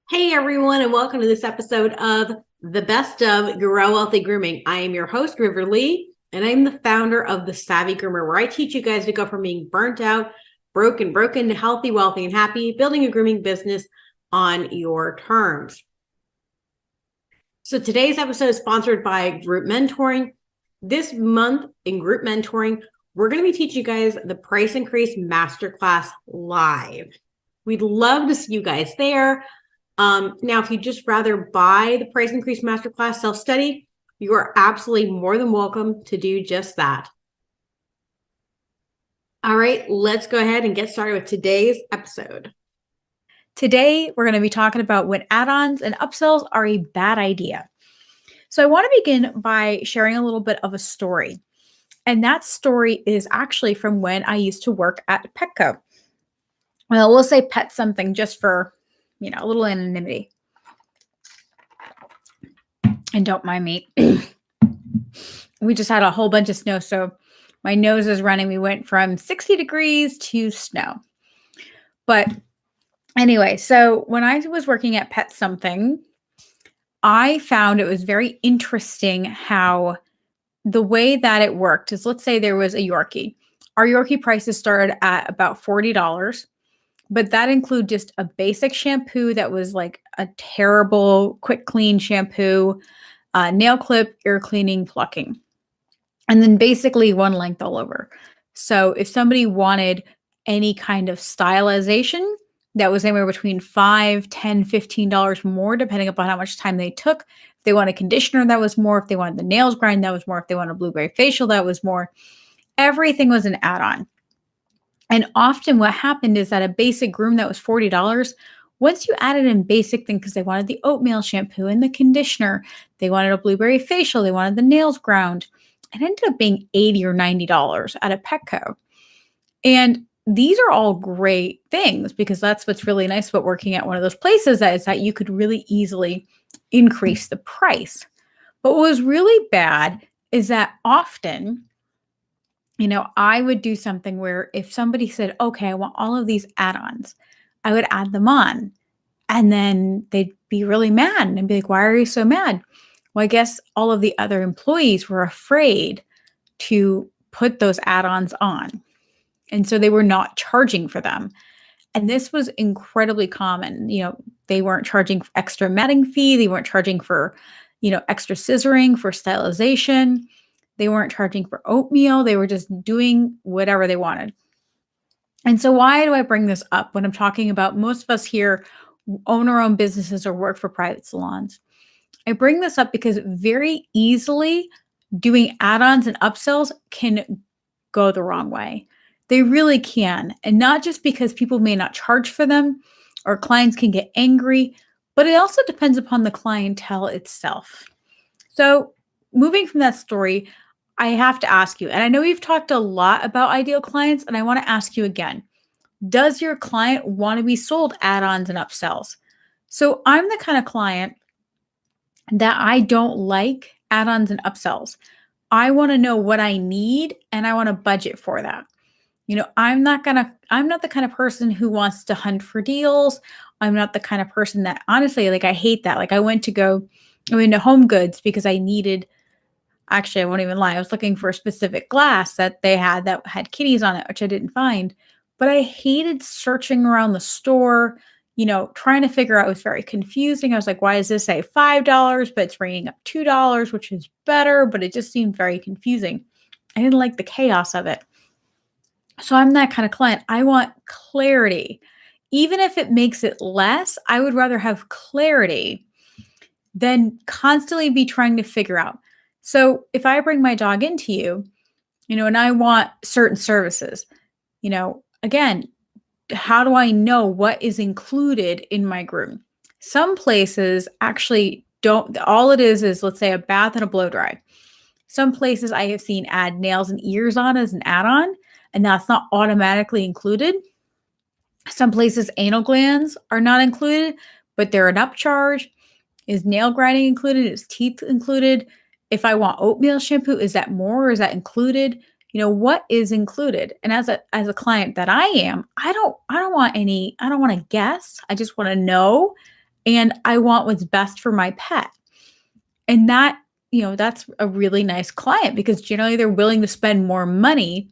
Hey everyone, and welcome to this episode of the Best of Grow Wealthy Grooming. I am your host, River Lee, and I'm the founder of the Savvy Groomer, where I teach you guys to go from being burnt out, broken, to healthy, wealthy, and happy, building a grooming business on your terms. So today's episode is sponsored by Group Mentoring. This month in Group Mentoring, we're going to be teaching you guys the Price Increase Masterclass live. We'd love to see you guys there. Now, if you'd just rather buy the Price Increase Masterclass self-study, you are absolutely more than welcome to do just that. All right, let's go ahead and get started with today's episode. Today, we're going to be talking about when add-ons and upsells are a bad idea. So I want to begin by sharing a little bit of a story. And that story is actually from when I used to work at Petco. Well, we'll say pet something just for, a little anonymity. And don't mind me. We just had a whole bunch of snow, so my nose is running. We went from 60 degrees to snow. But anyway, so when I was working at Pet Something, I found it was very interesting how the way that it worked is, let's say there was a Yorkie. Our Yorkie prices started at about $40, but that include just a basic shampoo that was like a terrible quick clean shampoo, nail clip, ear cleaning, plucking, and then basically one length all over. So if somebody wanted any kind of stylization, that was anywhere between $5, $10, $15 more, depending upon how much time they took. If they wanted conditioner, that was more. If they wanted the nails grind, that was more. If they wanted a blueberry facial, that was more. Everything was an add-on. And often what happened is that a basic groom that was $40, once you added in basic things, because they wanted the oatmeal shampoo and the conditioner, they wanted a blueberry facial, they wanted the nails ground, it ended up being $80 or $90 at a Petco. And these are all great things because that's what's really nice about working at one of those places, is that you could really easily increase the price. But what was really bad is that often, I would do something where if somebody said, okay, I want all of these add-ons, I would add them on. And then they'd be really mad and be like, why are you so mad? Well, I guess all of the other employees were afraid to put those add-ons on. And so they were not charging for them. And this was incredibly common. They weren't charging for extra matting fee. They weren't charging for, extra scissoring, for stylization. They weren't charging for oatmeal. They were just doing whatever they wanted. And so why do I bring this up when I'm talking about most of us here own our own businesses or work for private salons? I bring this up because very easily doing add-ons and upsells can go the wrong way. They really can. And not just because people may not charge for them or clients can get angry, but it also depends upon the clientele itself. So moving from that story, I have to ask you, and I know we've talked a lot about ideal clients, and I want to ask you again, does your client want to be sold add-ons and upsells? So I'm the kind of client that I don't like add-ons and upsells. I want to know what I need and I want to budget for that. I'm not the kind of person who wants to hunt for deals. I'm not the kind of person that, honestly, I hate that. I went into Home Goods because I needed, actually, I won't even lie. I was looking for a specific glass that they had that had kitties on it, which I didn't find. But I hated searching around the store, trying to figure out. It was very confusing. I was like, why does this say $5, but it's ringing up $2, which is better, but it just seemed very confusing. I didn't like the chaos of it. So I'm that kind of client. I want clarity. Even if it makes it less, I would rather have clarity than constantly be trying to figure out. So if I bring my dog into you, and I want certain services, again, how do I know what is included in my groom? Some places actually don't. All it is, let's say, a bath and a blow dry. Some places I have seen add nails and ears on as an add-on, and that's not automatically included. Some places anal glands are not included, but they're an upcharge. Is nail grinding included? Is teeth included? If I want oatmeal shampoo, is that more or is that included? What is included? And as a client that I am, I don't want to guess. I just want to know. and I want what's best for my pet. And that, that's a really nice client because generally they're willing to spend more money.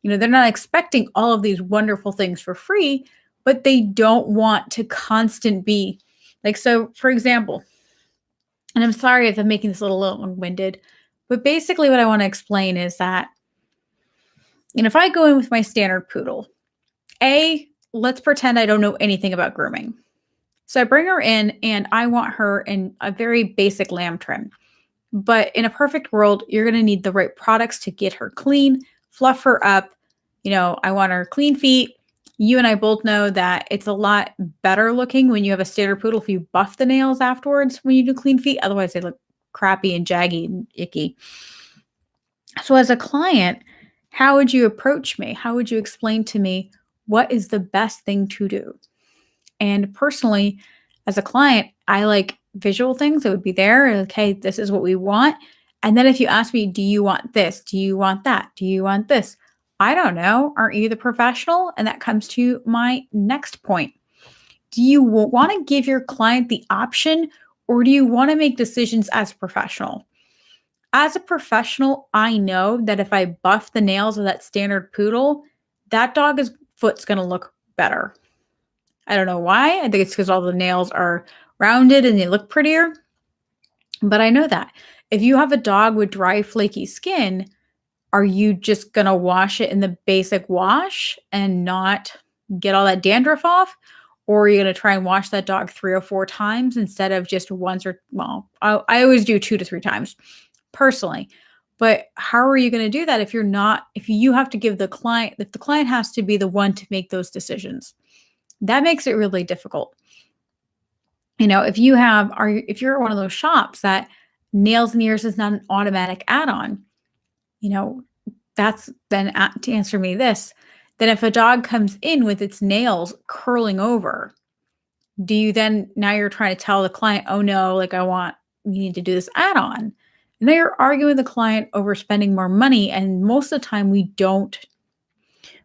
They're not expecting all of these wonderful things for free, but they don't want to constant be like, so for example, and I'm sorry if I'm making this a little long-winded, but basically what I want to explain is that, if I go in with my standard poodle, let's pretend I don't know anything about grooming. So I bring her in and I want her in a very basic lamb trim. But in a perfect world, you're going to need the right products to get her clean, fluff her up. I want her clean feet. You and I both know that it's a lot better looking when you have a standard poodle if you buff the nails afterwards when you do clean feet. Otherwise, they look crappy and jaggy and icky. So as a client, how would you approach me? How would you explain to me what is the best thing to do? And personally, as a client, I like visual things that would be there. Okay, this is what we want. And then if you ask me, do you want this? Do you want that? Do you want this? I don't know. Aren't you the professional? And that comes to my next point. Do you want to give your client the option, or do you want to make decisions as a professional? As a professional, I know that if I buff the nails of that standard poodle, that dog's foot's going to look better. I don't know why. I think it's because all the nails are rounded and they look prettier. But I know that. If you have a dog with dry, flaky skin, are you just going to wash it in the basic wash and not get all that dandruff off? Or are you going to try and wash that dog 3 or 4 times instead of just once I always do 2 to 3 times personally. But how are you going to do that if you have to give the client, if the client has to be the one to make those decisions? That makes it really difficult. If you're one of those shops that nails and ears is not an automatic add-on, that's then to answer me this, then if a dog comes in with its nails curling over, do you then, now you're trying to tell the client, oh no, like you need to do this add-on. And now you're arguing with the client over spending more money. And most of the time we don't,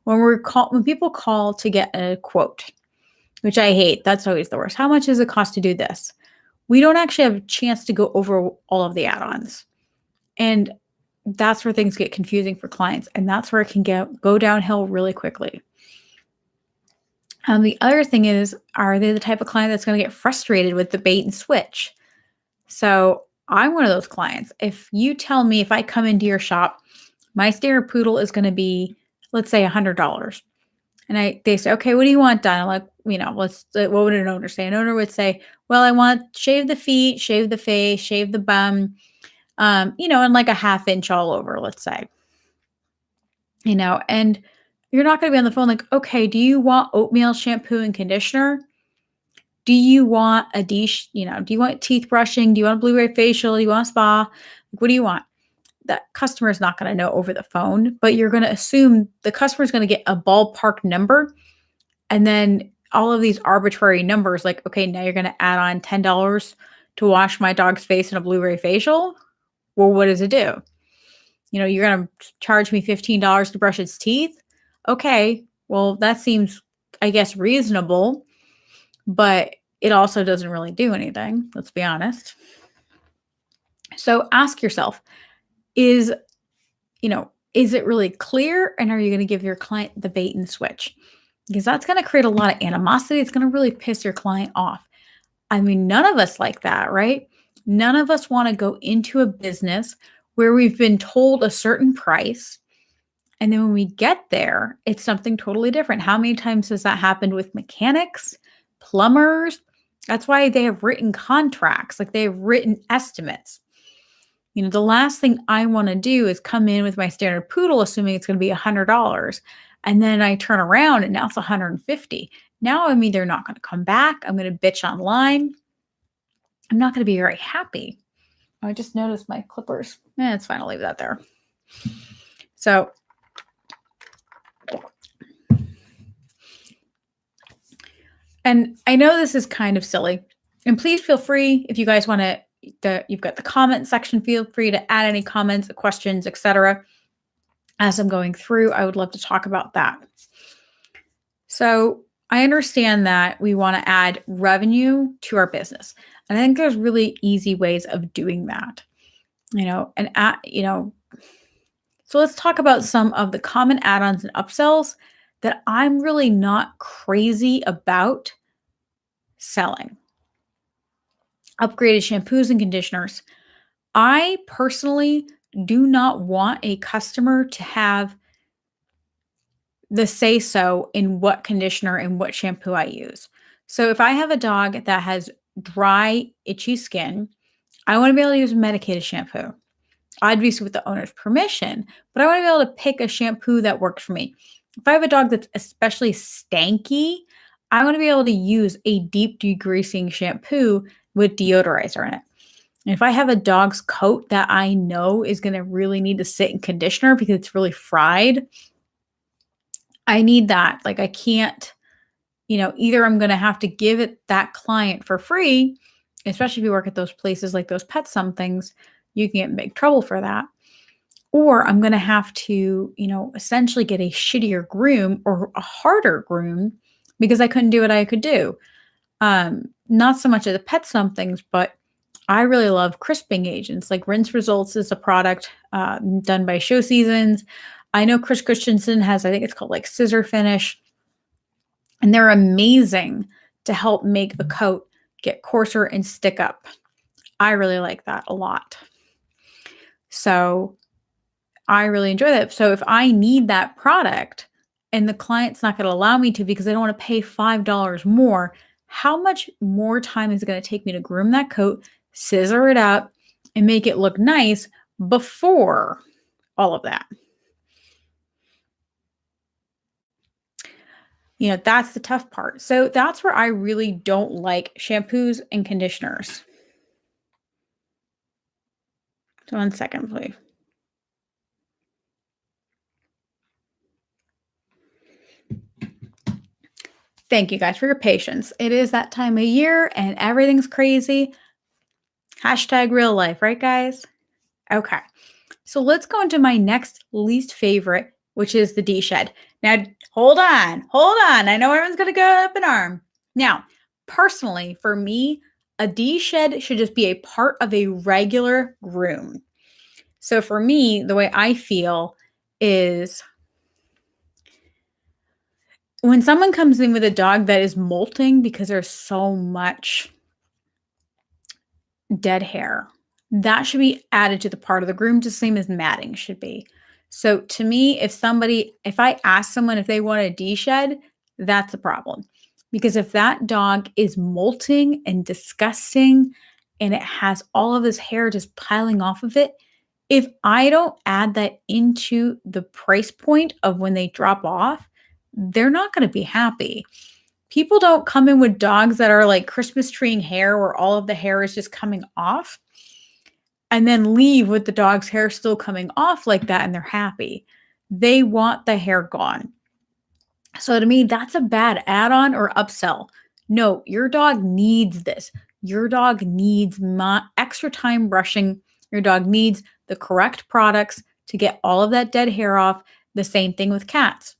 when people call to get a quote, which I hate. That's always the worst. How much does it cost to do this? We don't actually have a chance to go over all of the add-ons. And that's where things get confusing for clients. And that's where it can go downhill really quickly. The other thing is, are they the type of client that's going to get frustrated with the bait and switch? So I'm one of those clients. If you tell me, if I come into your shop, my standard poodle is going to be, let's say $100. And they say, okay, what do you want done? I'm like, what would an owner say? An owner would say, well, I want shave the feet, shave the face, shave the bum, and like a 1/2 inch all over, let's say, and you're not going to be on the phone like, okay, do you want oatmeal shampoo and conditioner? Do you want do you want teeth brushing? Do you want a Blu-ray facial? Do you want a spa? What do you want? That customer is not going to know over the phone, but you're going to assume the customer is going to get a ballpark number. And then all of these arbitrary numbers, like, okay, now you're going to add on $10 to wash my dog's face in a Blu-ray facial. Well, what does it do? You're going to charge me $15 to brush its teeth. Okay, well, that seems, I guess, reasonable, but it also doesn't really do anything. Let's be honest. So ask yourself, is it really clear? And are you going to give your client the bait and switch? Because that's going to create a lot of animosity. It's going to really piss your client off. I mean, none of us like that, right? None of us want to go into a business where we've been told a certain price. And then when we get there, it's something totally different. How many times has that happened with mechanics, plumbers? That's why they have written contracts, like they have written estimates. The last thing I want to do is come in with my standard poodle, assuming it's going to be $100. And then I turn around and now it's $150. Now I'm either not going to come back. I'm going to bitch online. I'm not going to be very happy. I just noticed my clippers. It's fine. I'll leave that there. So, and I know this is kind of silly. And please feel free, if you guys want to, you've got the comment section, feel free to add any comments, questions, etc. As I'm going through, I would love to talk about that. So I understand that we want to add revenue to our business. And I think there's really easy ways of doing that. So let's talk about some of the common add-ons and upsells that I'm really not crazy about selling. Upgraded shampoos and conditioners. I personally do not want a customer to have the say so in what conditioner and what shampoo I use. So if I have a dog that has dry, itchy skin, I want to be able to use a medicated shampoo. Obviously with the owner's permission, but I want to be able to pick a shampoo that works for me. If I have a dog that's especially stanky, I want to be able to use a deep degreasing shampoo with deodorizer in it. And if I have a dog's coat that I know is going to really need to sit in conditioner because it's really fried, I need that. Like I can't, either I'm going to have to give it that client for free, especially if you work at those places like those pet somethings, you can get in big trouble for that. Or I'm going to have to, essentially get a shittier groom or a harder groom because I couldn't do what I could do. Not so much of the pet somethings, but I really love crisping agents. Like Rinse Results is a product done by Show Seasons. I know Chris Christensen has, I think it's called like Scissor Finish. And they're amazing to help make a coat get coarser and stick up. I really like that a lot. So I really enjoy that. So if I need that product and the client's not going to allow me to because they don't want to pay $5 more, how much more time is it going to take me to groom that coat, scissor it up, and make it look nice before all of that? That's the tough part. So that's where I really don't like shampoos and conditioners. So 1 second, please. Thank you guys for your patience. It is that time of year and everything's crazy. Hashtag real life, right, guys? Okay. So let's go into my next least favorite, which is the D-shed. Now, hold on. I know everyone's going to go up in arm. Now, personally, for me, a D-shed should just be a part of a regular groom. So for me, the way I feel is when someone comes in with a dog that is molting because there's so much dead hair, that should be added to the part of the groom, just the same as matting should be. So to me, if I ask someone if they want a D-shed, that's a problem. Because if that dog is molting and disgusting and it has all of this hair just piling off of it, if I don't add that into the price point of when they drop off, they're not going to be happy. People don't come in with dogs that are like Christmas treeing hair where all of the hair is just coming off and then leave with the dog's hair still coming off like that and they're happy. They want the hair gone. So to me, that's a bad add-on or upsell. No, your dog needs this. Your dog needs extra time brushing. Your dog needs the correct products to get all of that dead hair off. The same thing with cats.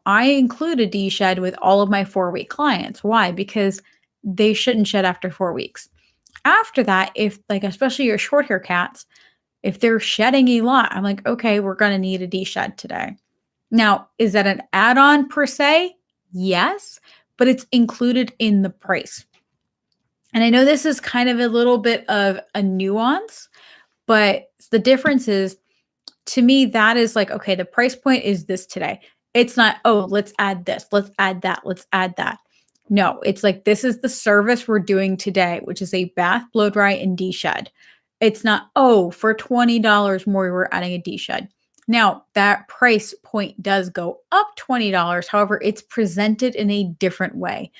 I include a D-shed with all of my 4-week clients. Why? Because they shouldn't shed after 4 weeks. After that, if especially your short hair cats, if they're shedding a lot, I'm like, okay, we're going to need a D-shed today. Now, is that an add-on per se? Yes, but it's included in the price. And I know this is kind of a little bit of a nuance, but the difference is, to me, that is like, okay, the price point is this today. It's not, oh, let's add this, let's add that, let's add that. No, it's like, this is the service we're doing today, which is a bath, blow dry, and D-shed. It's not, oh, for $20 more, we're adding a D-shed. Now, that price point does go up $20. However, it's presented in a different way.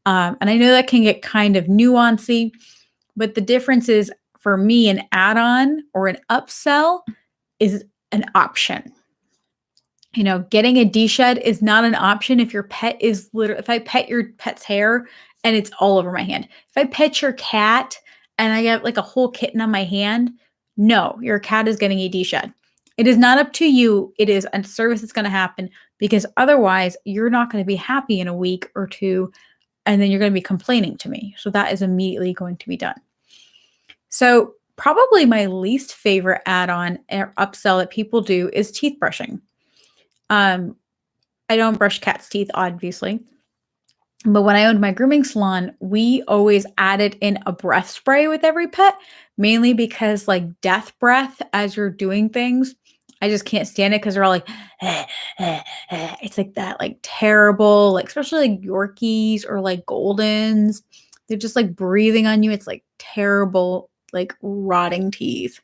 And I know that can get kind of nuancy, but the difference is, for me, an add-on or an upsell is an option. Getting a D-shed is not an option if your pet is if I pet your pet's hair and it's all over my hand. If I pet your cat and I get like a whole kitten on my hand, no, your cat is getting a D-shed. It is not up to you. It is a service that's going to happen because otherwise you're not going to be happy in a week or two, and then you're going to be complaining to me. So that is immediately going to be done. So probably my least favorite add-on or upsell that people do is teeth brushing. I don't brush cats' teeth, obviously. But when I owned my grooming salon, we always added in a breath spray with every pet, mainly because like death breath as you're doing things, I just can't stand it because they're all like, it's like that, like terrible, like especially like Yorkies or like Goldens. They're just like breathing on you. It's like terrible, like rotting teeth.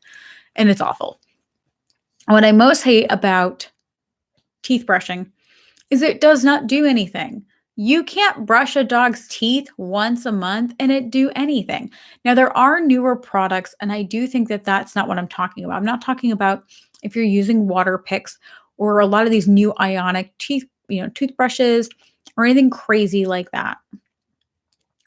And it's awful. What I most hate about teeth brushing is it does not do anything. You can't brush a dog's teeth once a month and it do anything. Now, there are newer products, and I do think that that's not what I'm talking about. I'm not talking about if you're using water picks or a lot of these new ionic teeth, toothbrushes or anything crazy like that.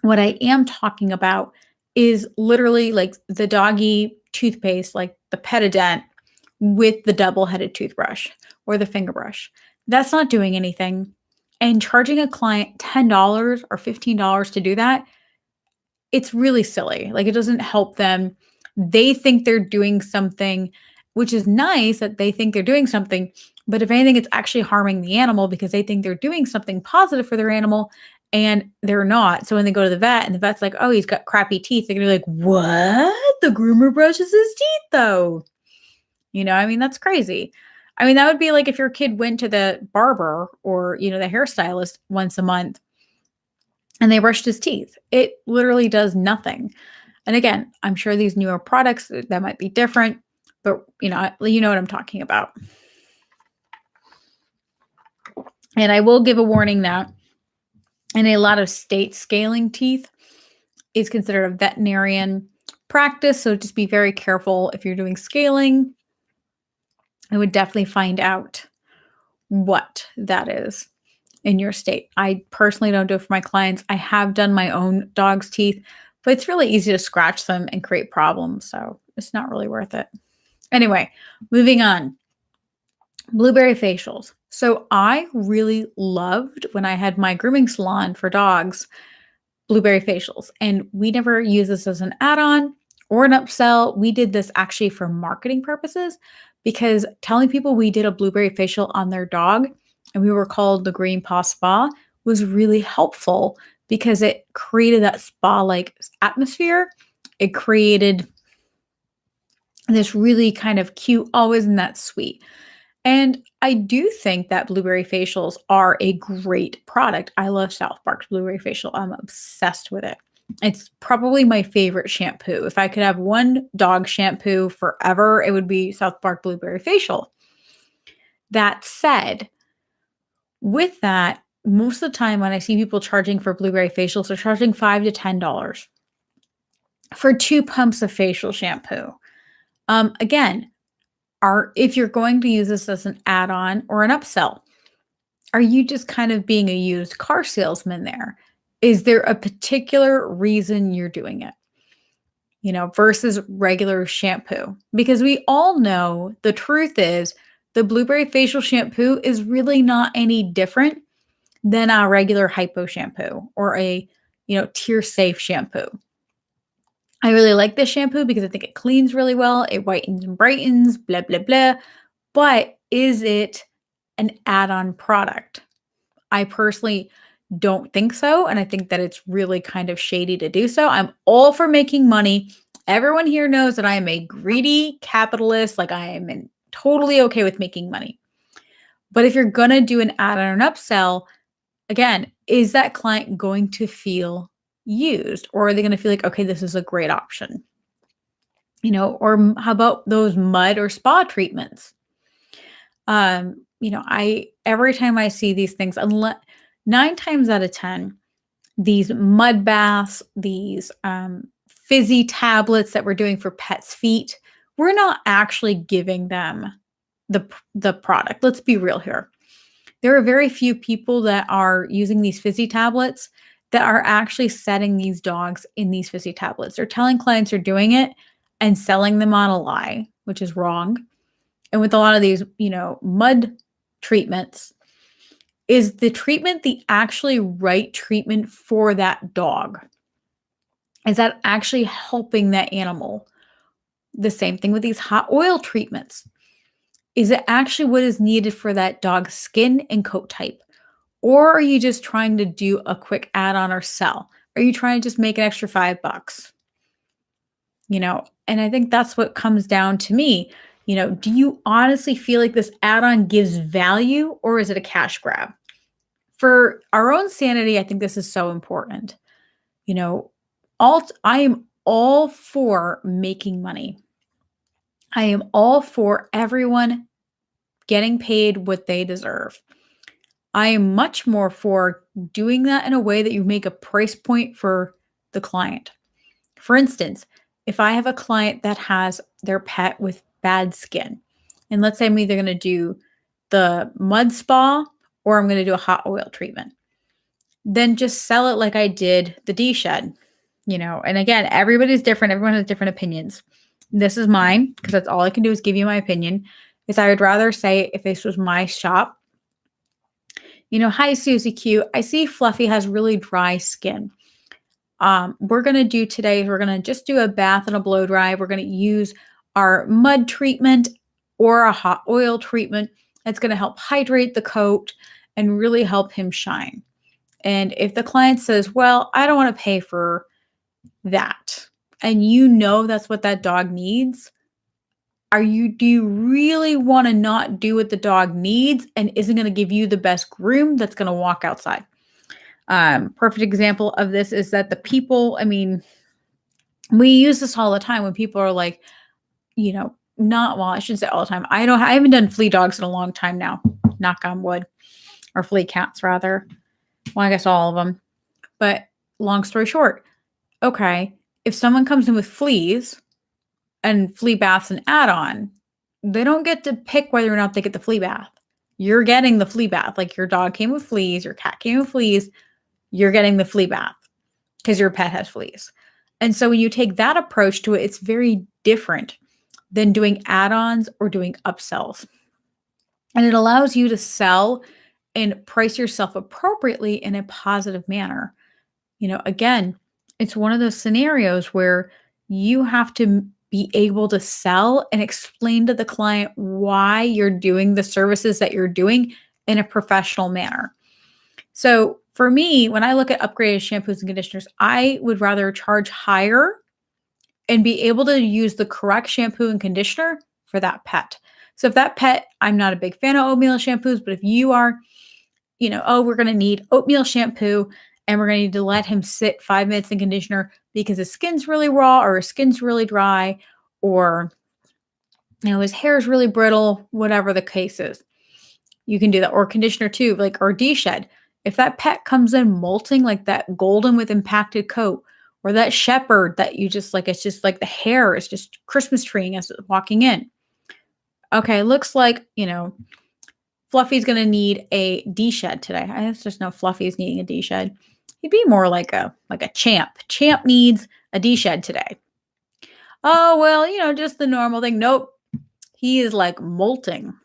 What I am talking about is literally like the doggy toothpaste, like the Petident with the double-headed toothbrush or the finger brush. That's not doing anything. And charging a client $10 or $15 to do that, it's really silly. Like it doesn't help them. They think they're doing something, which is nice that they think they're doing something. But if anything, it's actually harming the animal because they think they're doing something positive for their animal and they're not. So when they go to the vet and the vet's like, oh, he's got crappy teeth, they're going to be like, what? The groomer brushes his teeth though. That's crazy. That would be like if your kid went to the barber or, the hairstylist once a month and they brushed his teeth. It literally does nothing. And again, I'm sure these newer products that might be different, but you know what I'm talking about. And I will give a warning that in a lot of states, scaling teeth is considered a veterinarian practice. So just be very careful if you're doing scaling. I would definitely find out what that is in your state. I personally don't do it for my clients. I have done my own dog's teeth, but it's really easy to scratch them and create problems. So it's not really worth it. Anyway, moving on. Blueberry facials. So I really loved when I had my grooming salon for dogs, blueberry facials. And we never used this as an add-on or an upsell. We did this actually for marketing purposes because telling people we did a blueberry facial on their dog and we were called the Green Paw Spa was really helpful because it created that spa-like atmosphere. It created this really kind of cute, always in that sweet. And I do think that blueberry facials are a great product. I love South Park's blueberry facial. I'm obsessed with it. It's probably my favorite shampoo. If I could have one dog shampoo forever, it would be South Park blueberry facial. That said, with that, most of the time when I see people charging for blueberry facials, they're charging $5 to $10 for 2 pumps of facial shampoo. Again, if you're going to use this as an add-on or an upsell, are you just kind of being a used car salesman there? Is there a particular reason you're doing it? Versus regular shampoo? Because we all know the truth is the blueberry facial shampoo is really not any different than a regular hypo shampoo or a, tear safe shampoo. I really like this shampoo because I think it cleans really well. It whitens and brightens, blah, blah, blah. But is it an add-on product? I personally don't think so. And I think that it's really kind of shady to do so. I'm all for making money. Everyone here knows that I am a greedy capitalist. Like I am totally okay with making money. But if you're going to do an add-on or an upsell, again, is that client going to feel used, or are they going to feel like, okay, this is a great option? Or how about those mud or spa treatments? Every time I see these things, 9 times out of 10, these mud baths, these fizzy tablets that we're doing for pets' feet, we're not actually giving them the product. Let's be real here. There are very few people that are using these fizzy tablets that are actually setting these dogs in these fizzy tablets. They're telling clients they're doing it and selling them on a lie, which is wrong. And with a lot of these, mud treatments, Is the treatment the actually right treatment for that dog? Is that actually helping that animal? The same thing with these hot oil treatments. Is it actually what is needed for that dog's skin and coat type? Or are you just trying to do a quick add-on or sell? Are you trying to just make an extra $5? And I think that's what comes down to me. Do you honestly feel like this add-on gives value, or is it a cash grab? For our own sanity, I think this is so important. I am all for making money. I am all for everyone getting paid what they deserve. I am much more for doing that in a way that you make a price point for the client. For instance, if I have a client that has their pet with bad skin, and let's say I'm either going to do the mud spa or I'm going to do a hot oil treatment, then just sell it like I did the D-shed. And again, everybody's different. Everyone has different opinions. This is mine, because that's all I can do is give you my opinion. Is I would rather say, if this was my shop, hi, Susie Q. I see Fluffy has really dry skin. We're going to do today, we're going to just do a bath and a blow dry. We're going to use our mud treatment or a hot oil treatment. That's going to help hydrate the coat and really help him shine. And if the client says, well, I don't want to pay for that, and that's what that dog needs, do you really want to not do what the dog needs and isn't going to give you the best groom that's going to walk outside? Perfect example of this is that we use this all the time when people are like, I shouldn't say all the time. I haven't done flea dogs in a long time now, knock on wood, or flea cats rather. Well, I guess all of them. But long story short, okay, if someone comes in with fleas and flea baths and add-on, they don't get to pick whether or not they get the flea bath. You're getting the flea bath. Like your dog came with fleas, your cat came with fleas, you're getting the flea bath because your pet has fleas. And so when you take that approach to it, it's very different than doing add-ons or doing upsells. And it allows you to sell and price yourself appropriately in a positive manner. Again, it's one of those scenarios where you have to be able to sell and explain to the client why you're doing the services that you're doing in a professional manner. So for me, when I look at upgraded shampoos and conditioners, I would rather charge higher and be able to use the correct shampoo and conditioner for that pet. So if that pet, I'm not a big fan of oatmeal shampoos, but if you are, we're going to need oatmeal shampoo and we're going to need to let him sit 5 minutes in conditioner because his skin's really raw or his skin's really dry, or, his hair is really brittle, whatever the case is. You can do that. Or conditioner too, or D-shed. If that pet comes in molting like that golden with impacted coat, or that shepherd that you just it's just like the hair is just Christmas treeing as it's walking in. Okay, looks like, Fluffy's going to need a D-shed today. I just know Fluffy's needing a D-shed. He'd be more like a Champ. Champ needs a D-shed today. Oh, well, just the normal thing. Nope. He is molting.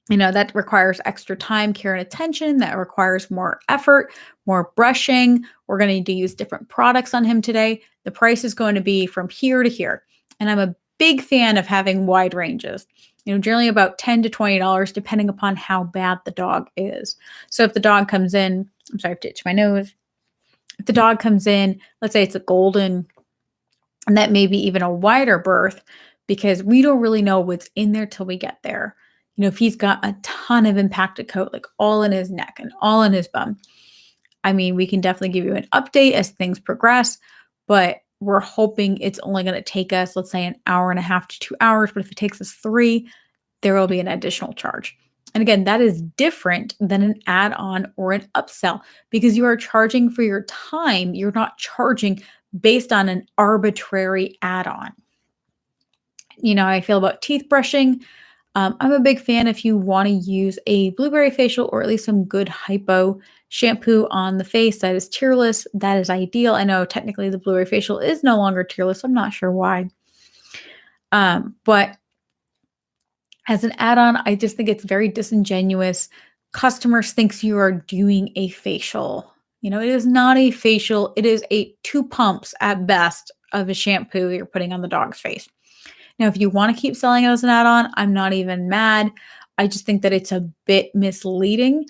That requires extra time, care, and attention. That requires more effort, more brushing. We're going to need to use different products on him today. The price is going to be from here to here. And I'm a big fan of having wide ranges. Generally about $10 to $20, depending upon how bad the dog is. So if the dog comes in, I'm sorry, I have to itch my nose. If the dog comes in, let's say it's a golden, and that may be even a wider berth, because we don't really know what's in there till we get there. If he's got a ton of impacted coat, all in his neck and all in his bum, we can definitely give you an update as things progress, but we're hoping it's only going to take us, let's say, an hour and a half to 2 hours. But if it takes us 3, there will be an additional charge. And again, that is different than an add-on or an upsell, because you are charging for your time. You're not charging based on an arbitrary add-on. I feel about teeth brushing. I'm a big fan if you want to use a blueberry facial, or at least some good hypo shampoo on the face that is tearless. That is ideal. I know technically the blueberry facial is no longer tearless. I'm not sure why. But as an add-on, I just think it's very disingenuous customers thinks you are doing a facial. It is not a facial. It is 2 pumps at best of a shampoo you're putting on the dog's face. Now, if you want to keep selling it as an add-on, I'm not even mad. I just think that it's a bit misleading.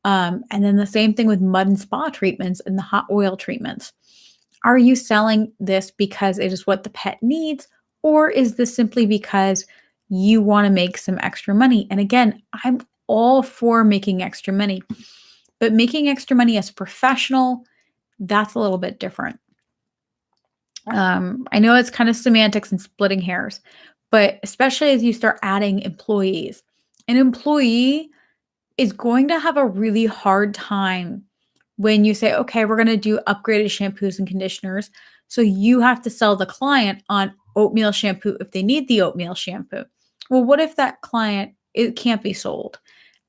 And then the same thing with mud and spa treatments and the hot oil treatments. Are you selling this because it is what the pet needs, or is this simply because you want to make some extra money? And again, I'm all for making extra money, but making extra money as a professional, that's a little bit different. I know it's kind of semantics and splitting hairs, but especially as you start adding employees, an employee is going to have a really hard time when you say, okay, we're going to do upgraded shampoos and conditioners. So you have to sell the client on oatmeal shampoo if they need the oatmeal shampoo. Well, what if that client, it can't be sold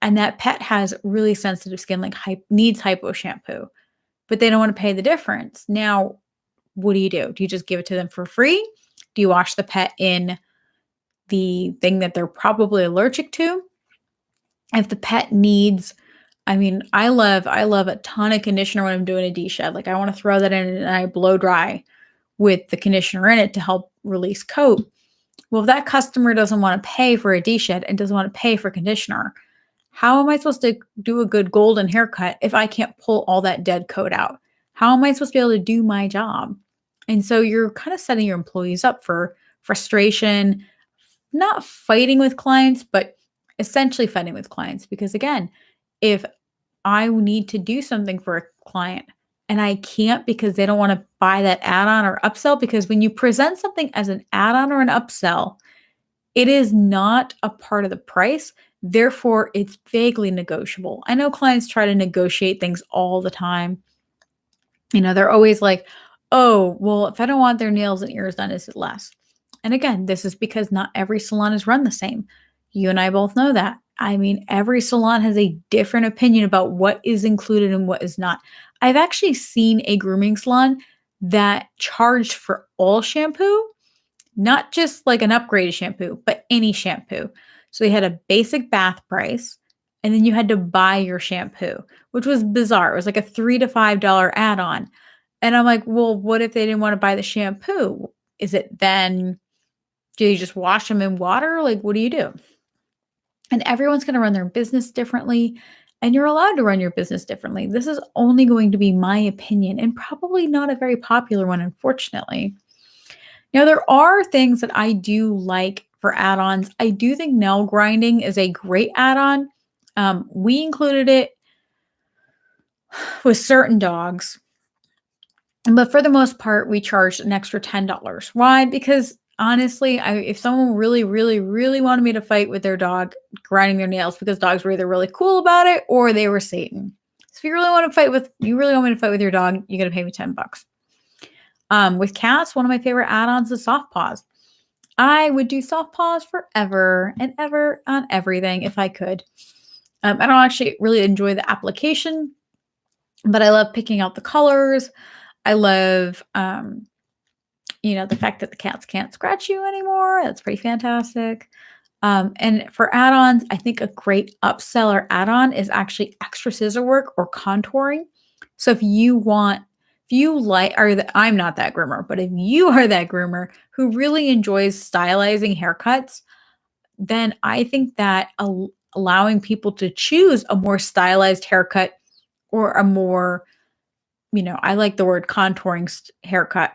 and that pet has really sensitive skin, like needs hypo shampoo, but they don't want to pay the difference? Now, what do? Do you just give it to them for free? Do you wash the pet in the thing that they're probably allergic to? If the pet needs, I love a ton of conditioner when I'm doing a de-shed. Like I want to throw that in and I blow dry with the conditioner in it to help release coat. Well, if that customer doesn't want to pay for a de-shed and doesn't want to pay for conditioner, how am I supposed to do a good golden haircut if I can't pull all that dead coat out? How am I supposed to be able to do my job? And so you're kind of setting your employees up for frustration, not fighting with clients, but essentially fighting with clients. Because again, if I need to do something for a client and I can't because they don't want to buy that add-on or upsell, because when you present something as an add-on or an upsell, it is not a part of the price. Therefore, it's vaguely negotiable. I know clients try to negotiate things all the time. They're always like, oh, well, if I don't want their nails and ears done, is it less? And again, this is because not every salon is run the same. You and I both know that. Every salon has a different opinion about what is included and what is not. I've actually seen a grooming salon that charged for all shampoo, not just like an upgraded shampoo, but any shampoo. So they had a basic bath price, and then you had to buy your shampoo, which was bizarre. It was like a $3 to $5 add-on. And I'm like, well, what if they didn't want to buy the shampoo? Is it then, do you just wash them in water? Like, what do you do? And everyone's going to run their business differently, and you're allowed to run your business differently. This is only going to be my opinion and probably not a very popular one, unfortunately. Now, there are things that I do like for add-ons. I do think nail grinding is a great add-on. We included it with certain dogs, but for the most part, we charged an extra $10. Why? Because honestly, if someone really, really, really wanted me to fight with their dog grinding their nails because dogs were either really cool about it or they were Satan. So if you really want me to fight with your dog, you got to pay me $10. With cats, one of my favorite add-ons is soft paws. I would do soft paws forever and ever on everything if I could. I don't actually really enjoy the application, but I love picking out the colors. I love, the fact that the cats can't scratch you anymore. That's pretty fantastic. And for add-ons, I think a great upsell or add-on is actually extra scissor work or contouring. So if you like, I'm not that groomer, but if you are that groomer who really enjoys stylizing haircuts, then I think that allowing people to choose a more stylized haircut or a more, I like the word contouring haircut.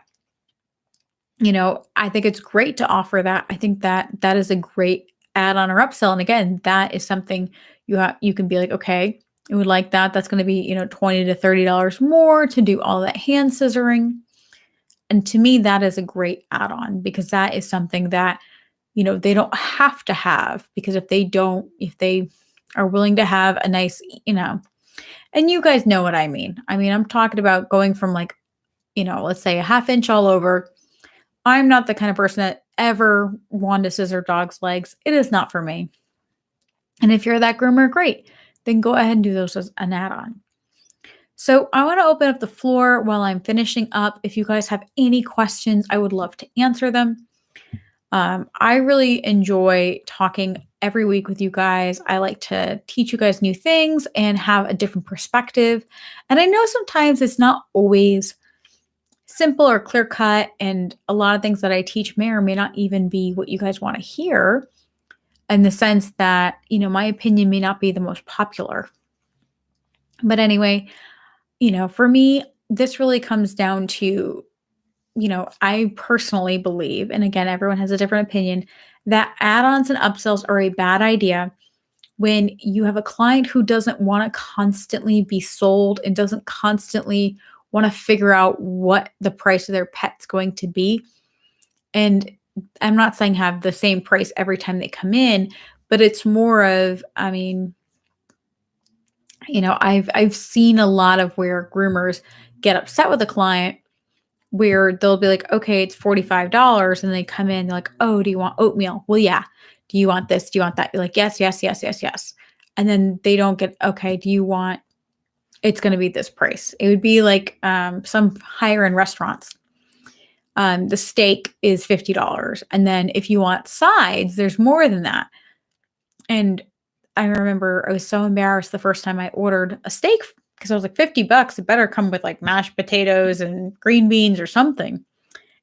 I think it's great to offer that. I think that is a great add-on or upsell. And again, that is something you can be like, okay, I would like that. That's going to be, $20 to $30 more to do all that hand scissoring. And to me, that is a great add-on because that is something that, they don't have to have, because if they are willing to have a nice, and you guys know what I mean. I'm talking about going from like, let's say a ½ inch all over. I'm not the kind of person that ever wanted to scissor dogs' legs. It is not for me. And if you're that groomer, great. Then go ahead and do those as an add-on. So I want to open up the floor while I'm finishing up. If you guys have any questions, I would love to answer them. I really enjoy talking every week with you guys. I like to teach you guys new things and have a different perspective. And I know sometimes it's not always simple or clear cut, and a lot of things that I teach may or may not even be what you guys want to hear, in the sense that, my opinion may not be the most popular. But anyway, for me, this really comes down to, I personally believe, and again, everyone has a different opinion, that add-ons and upsells are a bad idea when you have a client who doesn't want to constantly be sold and doesn't constantly want to figure out what the price of their pet's going to be. And I'm not saying have the same price every time they come in, but it's more of, I've seen a lot of where groomers get upset with a client where they'll be like, okay, it's $45. And they come in, they're like, oh, do you want oatmeal? Well, yeah. Do you want this? Do you want that? You're like, yes, yes, yes, yes, yes. And then they don't get, okay, do you want, it's going to be this price. It would be like some higher end restaurants. The steak is $50. And then if you want sides, there's more than that. And I remember I was so embarrassed the first time I ordered a steak because I was like, $50, it better come with like mashed potatoes and green beans or something.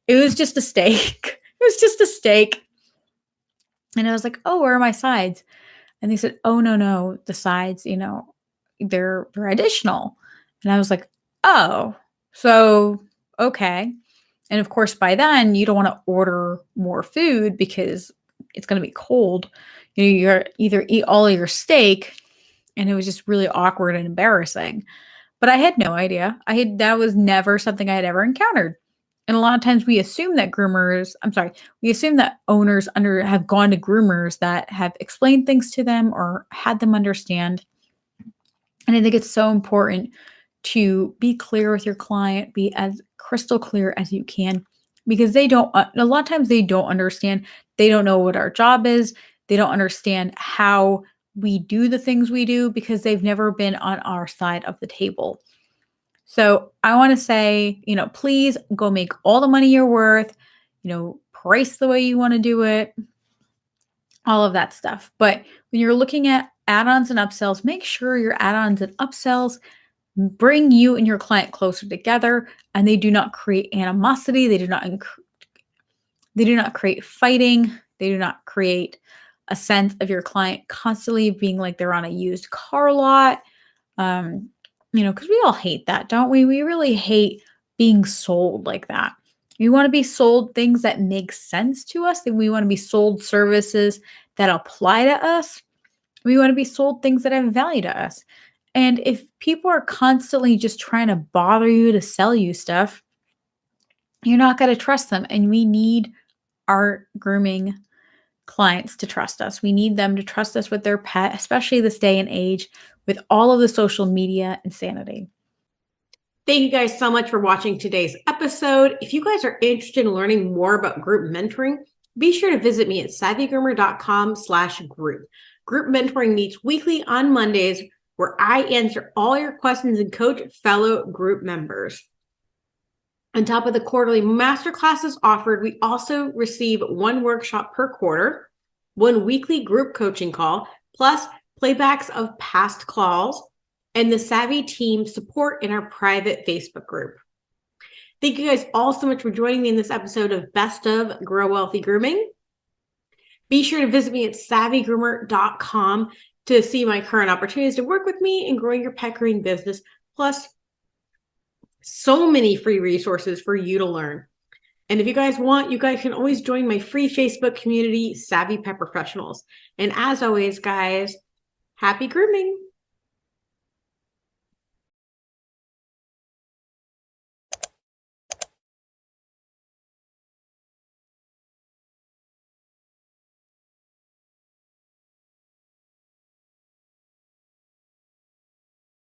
It was just a steak. It was just a steak. And I was like, oh, where are my sides? And they said, oh, no, the sides, they're additional. And I was like, oh, so, okay. And of course, by then you don't want to order more food because it's going to be cold. You're either eat all of your steak, and it was just really awkward and embarrassing. But I had no idea. That was never something I had ever encountered. And a lot of times we assume that owners have gone to groomers that have explained things to them or had them understand. And I think it's so important to be clear with your client, be as crystal clear as you can, because a lot of times they don't understand. They don't know what our job is. They don't understand how we do the things we do because they've never been on our side of the table. So I want to say, please go make all the money you're worth, price the way you want to do it, all of that stuff. But when you're looking at add-ons and upsells, make sure your add-ons and upsells bring you and your client closer together, and they do not create animosity. They do not create fighting. They do not create a sense of your client constantly being like they're on a used car lot. Because we all hate that, don't we? We really hate being sold like that. We want to be sold things that make sense to us, and we want to be sold services that apply to us. We want to be sold things that have value to us. And if people are constantly just trying to bother you to sell you stuff, you're not going to trust them. And we need our grooming clients to trust us. We need them to trust us with their pet, especially this day and age with all of the social media insanity. Thank you guys so much for watching today's episode. If you guys are interested in learning more about group mentoring, be sure to visit me at savvygroomer.com/group. Group mentoring meets weekly on Mondays, where I answer all your questions and coach fellow group members. On top of the quarterly masterclasses offered, we also receive one workshop per quarter, one weekly group coaching call, plus playbacks of past calls, and the Savvy team support in our private Facebook group. Thank you guys all so much for joining me in this episode of Best of Grow Wealthy Grooming. Be sure to visit me at savvygroomer.com to see my current opportunities to work with me in growing your pet grooming business, plus so many free resources for you to learn. And if you guys want, you guys can always join my free Facebook community, Savvy Pet Professionals. And as always, guys, happy grooming.